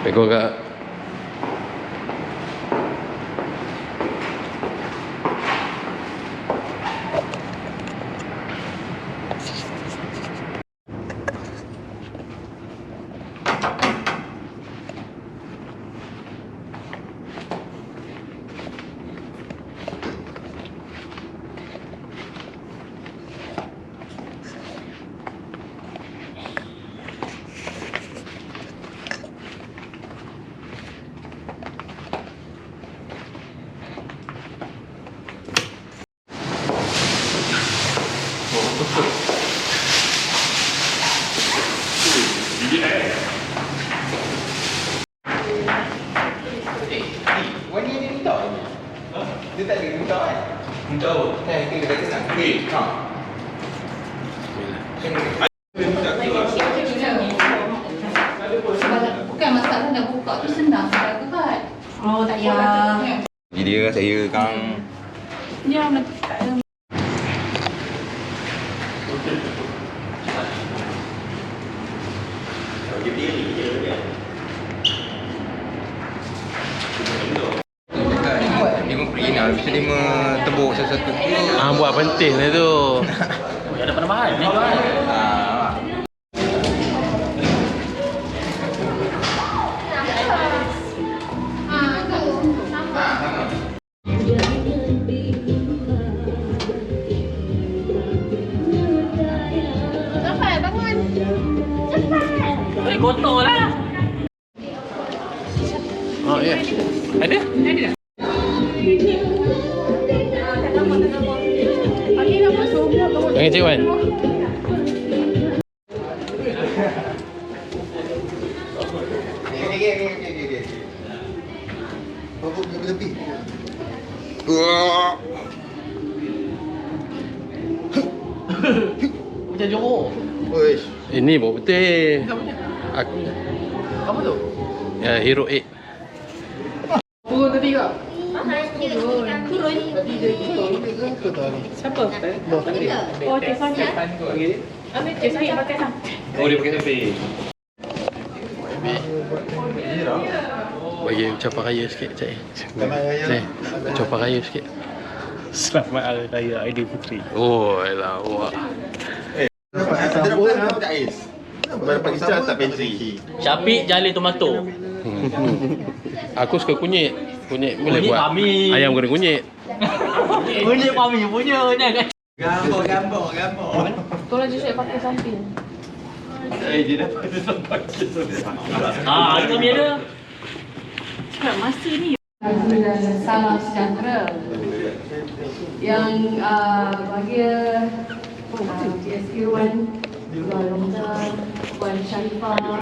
Pegang kat Dia tak ada minta kan? Minta apa? Kita kata nak kuih. Bukan masalah nak buka tu senang sebab kebat. Oh tak payah. Jadi dia saya kang Ya tak ada. Bisa dia tebuk satu-satu. buat penting lah tu. Ada penambahan ni tuan. Cepat bangun. Cepat. Kotor lah. Oh ya. Ada? Ada. Okey dah masuk. Jangan cik Wan. Okey. Bawa ke tepi. Macam Johor. Oish. Ini bawa betul. Aku Apa tu? ya Hero 8. Turun tadi kak? Turun. Siapa? Oh, Cik Sonia. Ambil Cik Sonia pakai sam. Oh dia pakai sampai. Bagi ucapan raya sikit cik. Ni, ucapan raya sikit. Selamat Hari Raya Aidilfitri. Oh, elah awak. Kenapa tak ais? Berapa kisah tak pantry? Syafiq Jalil Tomato. Aku suka kunyit. Kunyit boleh Kunyit buat. pami. Ayam goreng kunyit. Boleh Pami punya jangan. Gambar. Tolong je saya pakai samping. Dia dapat sampai tu. Ada kami ada. Cakap masa ni. Salam sejahtera. Yang bagi GSK Wan, Puan Ramzan, Puan Sharifah.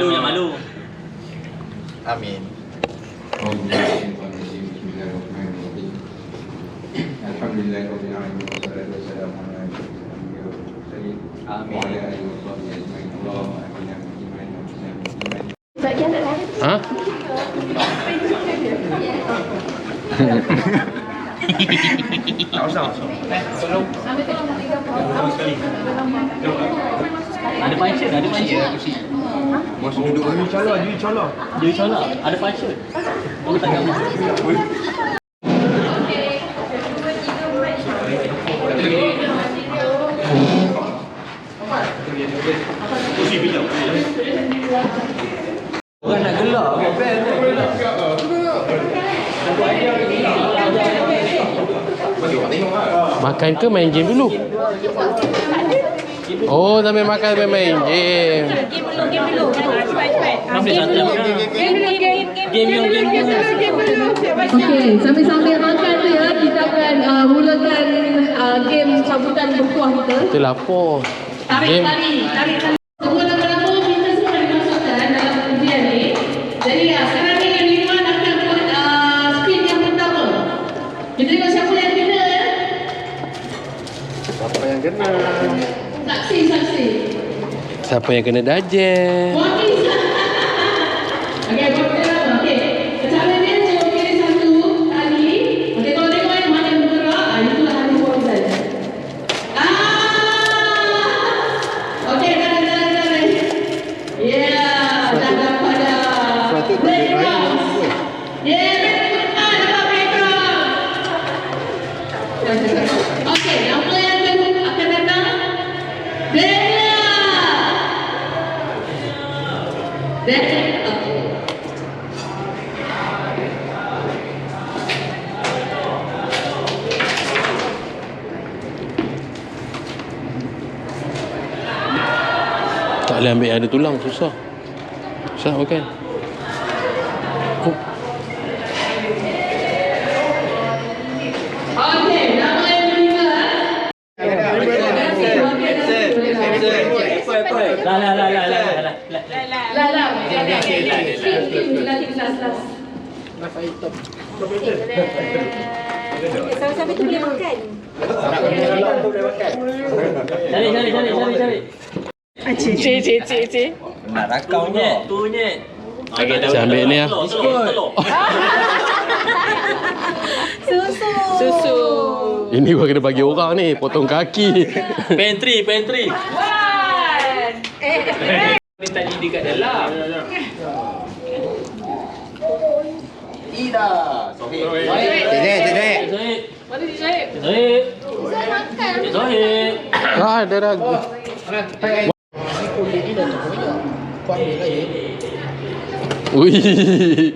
Yang malu. Amin. Alhamdulillahirabbil alamin wassalatu wassalamu ala asyrofil anbiya'i wal mursalin. Amin. Wa ala alihi wa sahbihi ajma'in. Allahumma atina fid dunya hasanah. Ha? Tak usah. Ambil tolong tak tiga Ada function, ada function. Masuk duduk ni calon. Dia colak, ada function. Oh tak gambar. Bukan nak gelak ke band ni? Makan ke main game dulu? Oh, sambil makan sambil main game. Game dulu. Cepat. Ambil satu yang game dulu. Okey, sambil-sambil makan tu ya, kita akan mulakan game cabutan berkuah kita. Itu lapar. Tarik. Semua nama-nama kita semua dimasukkan dalam ujian ni. Jadi sekarang ni yang Irwan akan buat spin yang Siapa yang kena dajen? Okey, okey. Cara dia cuba pilih satu tali. Okey, kalau tengok yang mana yang bergerak, itulah hari horizon. Okey, dah. Ya, dah dapat dah. Background. Ya, dapat background. Okey, apa yang akan datang? Bella. Okey. Tak boleh ambil ada tulang, susah. Susah makan. Oh. Okey, nama yang kelima. Lah. Sampai tu boleh makan. Cari. Nak rakau kau. Tunyet. Saya ambil ni lah. Susu. Ini gua kena bagi orang ni, potong kaki. Pantry. Minta lidi kat dalam. Ida. Sohib. Mana dijahit? Zohib. Ada dah. Wih.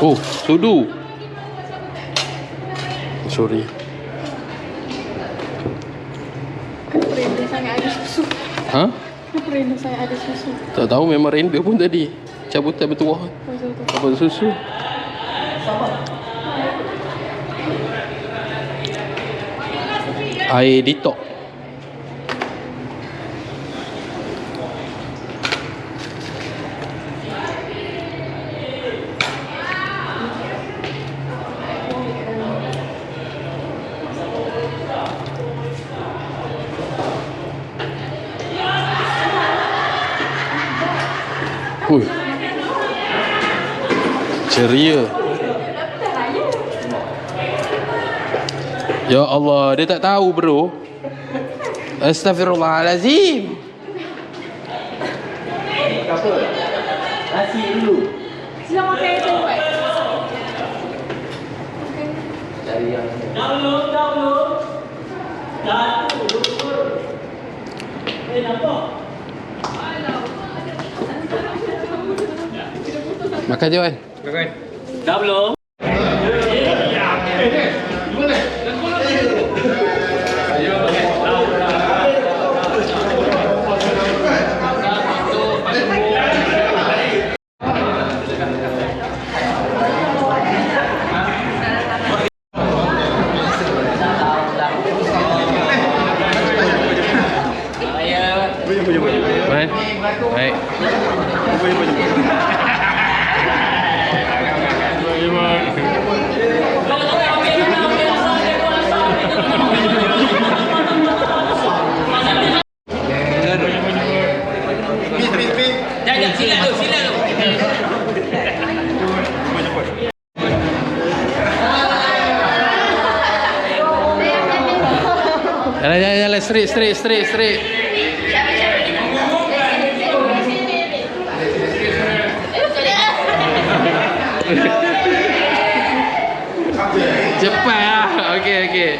Oh, sudu. Sorry. Renda sangat ada susu. Ha? Renda sangat ada susu. Tak tahu, memang render pun tadi. Cabutan bertuah. Apa susu? Air detox. Hui. Ceria. Ya Allah, dia tak tahu bro. Astaghfirullahalazim. Nasi dulu. Sila makan yang saya buat. Cari yang Makan je kan? Dah belum? Baik. Sila tu. Jalan, straight. Cepat lah. Okey.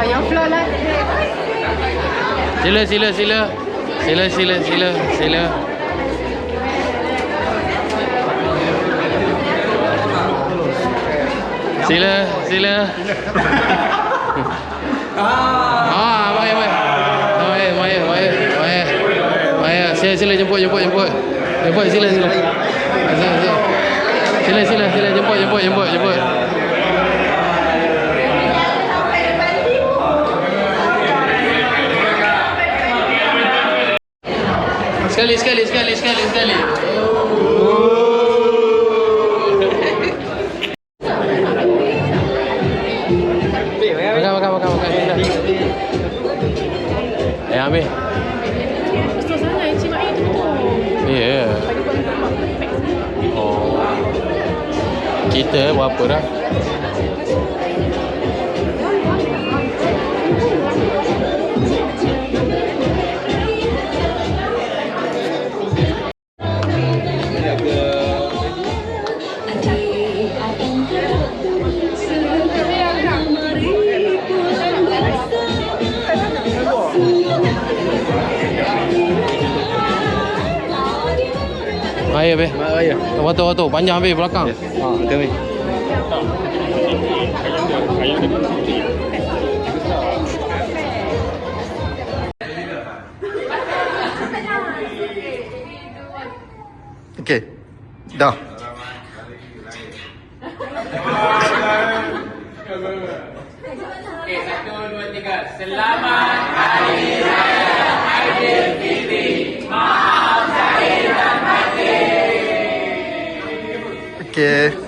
Yang floor lah. Sila. Sila. Baik. Sila jemput. Jemput sila. Sila jemput. Sekali. Makan. Ambil. Gusto sana Encik Mak itu. Ya. Oh. Kita berapa dah? Air be. Air. Waktu panjang be belakang. Okey. Okey. Dah. Okey, 1, 2, 3. Selamat Hari Raya Aidilfitri. Maaf zahir dan batin. Okey.